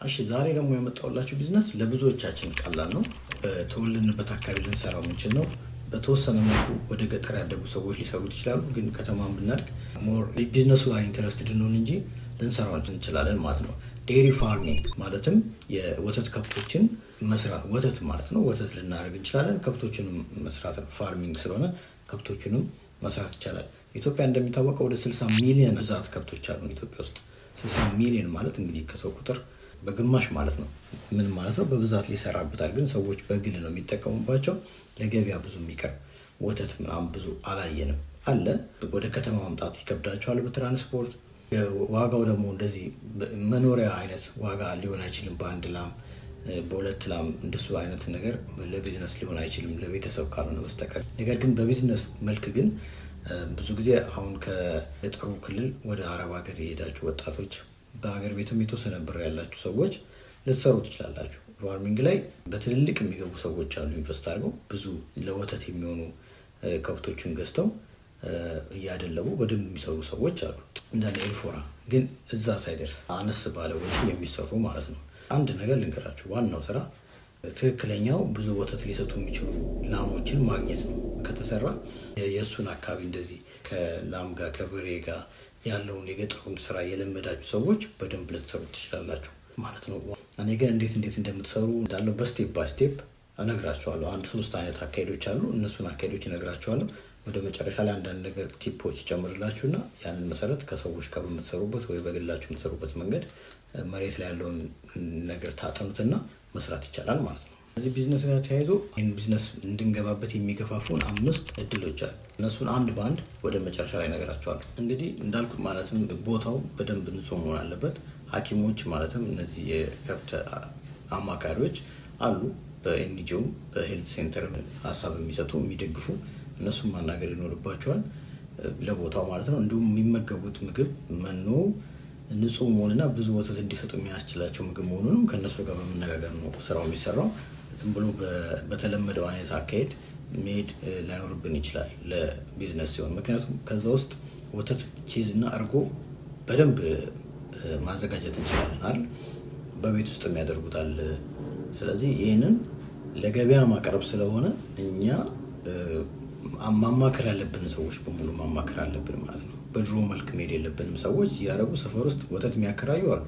እሺ ዛሬ ደግሞ የመጣሁላችሁ ቢዝነስ ለብዙዎቻችን ቀላል ነው። በተወለድንበት አካባቢ ልንሰራው የምንችል ነው። በተወሰነ መልኩ ወደ ገጠር ያደጉ ሰዎች ሊሰሩት ይችላሉ፣ ግን ከተማን ብናድግ ሞር ቢዝነሱ ላይ ኢንተረስትድ ነን እንጂ ልንሰራው እንችላለን ማለት ነው። ዴሪ ፋርሚንግ ማለትም የወተት ከብቶችን መስራት ወተት ማለት ነው። ወተት ልናደርግ እንችላለን። ከብቶችንም መስራት ፋርሚንግ ስለሆነ ከብቶችንም መስራት ይቻላል። ኢትዮጵያ እንደሚታወቀው ወደ 60 ሚሊዮን ብዛት ከብቶች አሉ ኢትዮጵያ ውስጥ። 60 ሚሊዮን ማለት እንግዲህ ከሰው ቁጥር በግማሽ ማለት ነው። ምን ማለት ነው? በብዛት ሊሰራበታል፣ ግን ሰዎች በግል ነው የሚጠቀሙባቸው። ለገበያ ብዙ የሚቀርብ ወተት ምናምን ብዙ አላየንም። አለ ወደ ከተማ ማምጣት ይከብዳቸዋል በትራንስፖርት። ዋጋው ደግሞ እንደዚህ መኖሪያ አይነት ዋጋ ሊሆን አይችልም። በአንድ ላም በሁለት ላም እንደሱ አይነት ነገር ለቢዝነስ ሊሆን አይችልም ለቤተሰብ ካልሆነ በስተቀር። ነገር ግን በቢዝነስ መልክ ግን ብዙ ጊዜ አሁን ከገጠሩ ክልል ወደ አረብ ሀገር የሄዳችሁ ወጣቶች፣ በሀገር ቤትም የተወሰነ ብር ያላችሁ ሰዎች ልትሰሩ ትችላላችሁ። ፋርሚንግ ላይ በትልልቅ የሚገቡ ሰዎች አሉ። ኢንቨስት አድርገው ብዙ ለወተት የሚሆኑ ከብቶችን ገዝተው እያደለቡ በደንብ የሚሰሩ ሰዎች አሉ። እንዳለ ኤልፎራ ግን እዛ ሳይደርስ አነስ ባለ ወጪ የሚሰሩ ማለት ነው። አንድ ነገር ልንገራችሁ፣ ዋናው ስራ ትክክለኛው ብዙ ወተት ሊሰጡ የሚችሉ ላሞችን ማግኘት ነው። ከተሰራ የእሱን አካባቢ እንደዚህ ከላም ጋር ከበሬ ጋር ያለውን የገጠሩን ስራ የለመዳችሁ ሰዎች በደንብ ልትሰሩ ትችላላችሁ ማለት ነው። እኔ ግን እንዴት እንደምትሰሩ እንዳለው በስቴፕ ባይ ስቴፕ እነግራችኋለሁ። አንድ 3 አይነት አካሄዶች አሉ። እነሱን አካሄዶች እነግራችኋለሁ። ወደ መጨረሻ ላይ አንዳንድ ነገር ቲፖች ጨምርላችሁና ያንን መሰረት ከሰዎች ጋር በምትሰሩበት ወይ በግላችሁ የምትሰሩበት መንገድ መሬት ላይ ያለውን ነገር ታጠኑትና መስራት ይቻላል ማለት ነው። እዚህ ቢዝነስ ጋር ተያይዞ ይህን ቢዝነስ እንድንገባበት የሚገፋፉን 5 እድሎች አሉ። እነሱን አንድ በአንድ ወደ መጨረሻ ላይ እነግራችኋለሁ። እንግዲህ እንዳልኩት ማለትም ቦታው በደንብ ንጹህ መሆን አለበት። ሐኪሞች ማለትም እነዚህ የከብት አማካሪዎች አሉ። በኤንጂኦ በሄልት ሴንተር ሀሳብ የሚሰጡ የሚደግፉ፣ እነሱን ማናገር ይኖርባቸዋል ለቦታው ማለት ነው። እንዲሁም የሚመገቡት ምግብ መኖ ንጹህ መሆንና ብዙ ወተት እንዲሰጡ የሚያስችላቸው ምግብ መሆኑንም ከእነሱ ጋር በመነጋገር ነው ስራው የሚሰራው። ዝም ብሎ በተለመደው አይነት አካሄድ መሄድ ላይኖርብን ይችላል ለቢዝነስ ሲሆን፣ ምክንያቱም ከዛ ውስጥ ወተት፣ ቺዝ እና እርጎ በደንብ ማዘጋጀት እንችላለን አይደል? በቤት ውስጥ የሚያደርጉታል። ስለዚህ ይህንን ለገበያ ማቅረብ ስለሆነ እኛ ማማከር ያለብን ሰዎች በሙሉ ማማከር አለብን ማለት ነው። በድሮ መልክ መሄድ የለብንም። ሰዎች ያረጉ ሰፈር ውስጥ ወተት የሚያከራዩ አሉ፣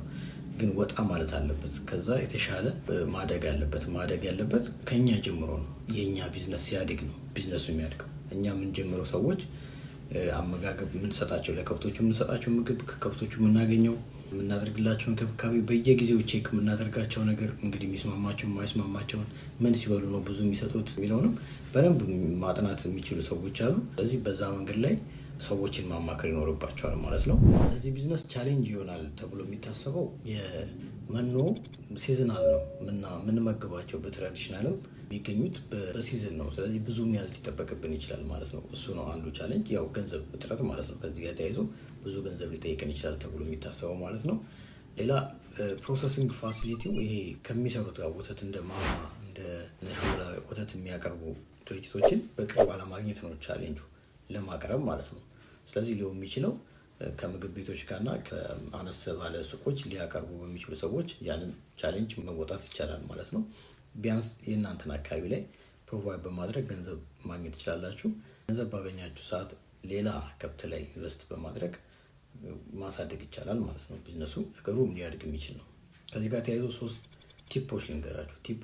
ግን ወጣ ማለት አለበት። ከዛ የተሻለ ማደግ ያለበት ከኛ ጀምሮ ነው። የኛ ቢዝነስ ሲያድግ ነው ቢዝነሱ የሚያድገው። እኛ የምንጀምረው ሰዎች አመጋገብ የምንሰጣቸው፣ ለከብቶቹ የምንሰጣቸው ምግብ፣ ከከብቶቹ የምናገኘው የምናደርግላቸው እንክብካቤ፣ በየጊዜው ቼክ የምናደርጋቸው ነገር እንግዲህ የሚስማማቸው የማይስማማቸውን ምን ሲበሉ ነው ብዙ የሚሰጡት የሚለውንም በደንብ ማጥናት የሚችሉ ሰዎች አሉ። ስለዚህ በዛ መንገድ ላይ ሰዎችን ማማከር ይኖርባቸዋል ማለት ነው። እዚህ ቢዝነስ ቻሌንጅ ይሆናል ተብሎ የሚታሰበው የመኖ ሲዝናል ነው። የምንመግባቸው በትራዲሽናልም የሚገኙት በሲዝን ነው። ስለዚህ ብዙ መያዝ ሊጠበቅብን ይችላል ማለት ነው። እሱ ነው አንዱ ቻሌንጅ፣ ያው ገንዘብ እጥረት ማለት ነው። ከዚህ ጋር ተያይዞ ብዙ ገንዘብ ሊጠይቀን ይችላል ተብሎ የሚታሰበው ማለት ነው። ሌላ ፕሮሰሲንግ ፋሲሊቲው ይሄ ከሚሰሩት ጋር ወተት እንደ ማማ እንደ ነሾላ ወተት የሚያቀርቡ ድርጅቶችን በቅርብ አለማግኘት ነው ቻሌንጁ ለማቅረብ ማለት ነው። ስለዚህ ሊሆን የሚችለው ከምግብ ቤቶች ጋርና ከአነስ ባለ ሱቆች ሊያቀርቡ በሚችሉ ሰዎች ያንን ቻሌንጅ መወጣት ይቻላል ማለት ነው። ቢያንስ የእናንተን አካባቢ ላይ ፕሮቫይድ በማድረግ ገንዘብ ማግኘት ትችላላችሁ። ገንዘብ ባገኛችሁ ሰዓት ሌላ ከብት ላይ ኢንቨስት በማድረግ ማሳደግ ይቻላል ማለት ነው። ቢዝነሱ ነገሩ ሊያድግ የሚችል ነው። ከዚህ ጋር ተያይዞ 3 ቲፖች ልንገራችሁ። ቲፖ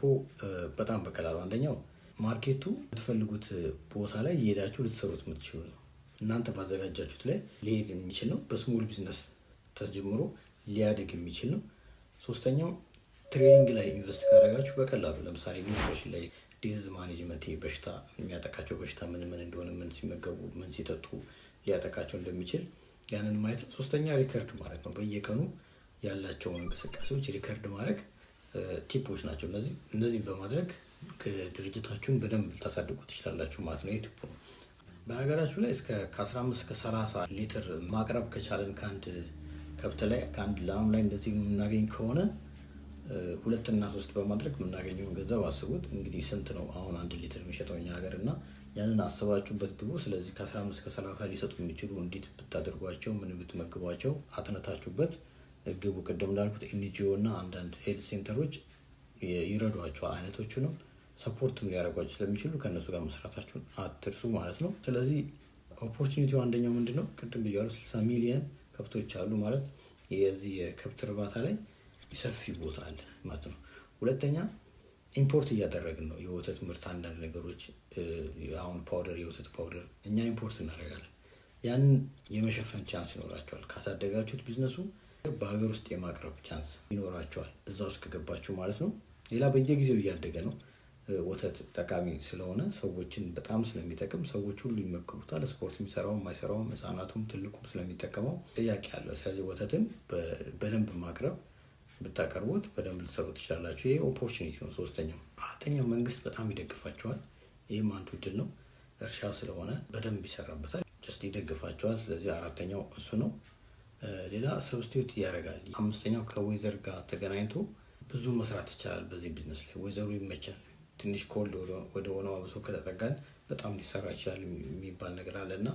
በጣም በቀላሉ፣ አንደኛው ማርኬቱ የምትፈልጉት ቦታ ላይ እየሄዳችሁ ልትሰሩት የምትችሉ ነው። እናንተ ባዘጋጃችሁት ላይ ሊሄድ የሚችል ነው። በስሞል ቢዝነስ ተጀምሮ ሊያድግ የሚችል ነው። 3ኛው ትሬኒንግ ላይ ኢንቨስት ካደረጋችሁ በቀላሉ ለምሳሌ ኒውትሪሽን ላይ ዲዚዝ ማኔጅመንት፣ በሽታ የሚያጠቃቸው በሽታ ምን እንደሆነ፣ ምን ሲመገቡ፣ ምን ሲጠጡ ሊያጠቃቸው እንደሚችል ያንን ማየት ነው። 3ኛ ሪከርድ ማድረግ ነው። በየቀኑ ያላቸውን እንቅስቃሴዎች ሪከርድ ማድረግ ቲፖች ናቸው። እነዚህ በማድረግ ድርጅታችሁን በደንብ ልታሳድጉ ትችላላችሁ ማለት ነው። ቲፕ ነው። በሀገራችሁ ላይ ከ15 እስከ 30 ሊትር ማቅረብ ከቻለን ከአንድ ከብት ላይ ከአንድ ላም ላይ እንደዚህ የምናገኝ ከሆነ 2 እና 3 በማድረግ የምናገኘውን ገንዘብ አስቡት። እንግዲህ ስንት ነው አሁን 1 ሊትር የሚሸጠው እኛ ሀገር እና ያንን አስባችሁበት ግቡ። ስለዚህ ከ15 እስከ 30 ሊሰጡ የሚችሉ እንዴት ብታደርጓቸው ምን ብትመግቧቸው አጥነታችሁበት ግቡ። ቅድም እንዳልኩት ኤንጂኦ እና አንዳንድ ሄልት ሴንተሮች ይረዷቸዋል። አይነቶቹ ነው ሰፖርትም ሊያደርጓቸው ስለሚችሉ ከእነሱ ጋር መስራታችሁን አትርሱ ማለት ነው። ስለዚህ ኦፖርቹኒቲው አንደኛው ምንድነው? ቅድም ብያለሁ 60 ሚሊዮን ከብቶች አሉ ማለት የዚህ የከብት እርባታ ላይ ሰፊ ቦታ አለ ማለት ነው። ሁለተኛ ኢምፖርት እያደረግን ነው የወተት ምርት አንዳንድ ነገሮች አሁን ፓውደር የወተት ፓውደር እኛ ኢምፖርት እናደርጋለን። ያንን የመሸፈን ቻንስ ይኖራቸዋል ካሳደጋችሁት ቢዝነሱ በሀገር ውስጥ የማቅረብ ቻንስ ይኖራቸዋል እዛ ውስጥ ከገባችሁ ማለት ነው። ሌላ በየጊዜው እያደገ ነው። ወተት ጠቃሚ ስለሆነ ሰዎችን በጣም ስለሚጠቅም ሰዎች ሁሉ ይመገቡታል። ስፖርት የሚሰራውም የማይሰራውም ህፃናቱም ትልቁም ስለሚጠቀመው ጥያቄ አለው። ስለዚህ ወተትን በደንብ ማቅረብ ብታቀርቡት በደንብ ልትሰሩ ትችላላችሁ። ይሄ ኦፖርቹኒቲ ነው። ሶስተኛው አራተኛው መንግስት በጣም ይደግፋቸዋል። ይህም አንዱ እድል ነው። እርሻ ስለሆነ በደንብ ይሰራበታል፣ ጀስት ይደግፋቸዋል። ስለዚህ አራተኛው እሱ ነው። ሌላ ሰብስቲዩት ያደርጋል። አምስተኛው ከዌዘር ጋር ተገናኝቶ ብዙ መስራት ይቻላል። በዚህ ቢዝነስ ላይ ወይዘሩ ይመቻል። ትንሽ ኮልድ ወደ ሆነው አብሶ ከተጠጋን በጣም ሊሰራ ይችላል የሚባል ነገር አለ እና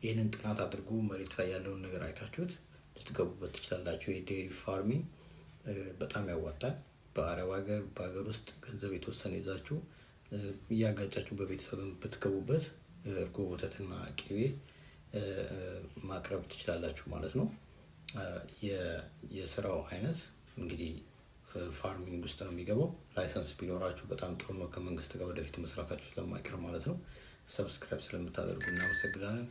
ይህንን ጥናት አድርጎ መሬት ላይ ያለውን ነገር አይታችሁት ልትገቡበት ትችላላችሁ። የዴይሪ ፋርሚንግ በጣም ያዋጣል። በአረብ ሀገር በሀገር ውስጥ ገንዘብ የተወሰነ ይዛችሁ እያጋጫችሁ በቤተሰብ ብትገቡበት እርጎ ወተትና ቅቤ ማቅረብ ትችላላችሁ ማለት ነው። የስራው አይነት እንግዲህ ፋርሚንግ ውስጥ ነው የሚገባው። ላይሰንስ ቢኖራችሁ በጣም ጥሩ ነው። ከመንግስት ጋር ወደፊት መስራታችሁ ስለማይቀር ማለት ነው። ሰብስክራይብ ስለምታደርጉ እናመሰግናለን።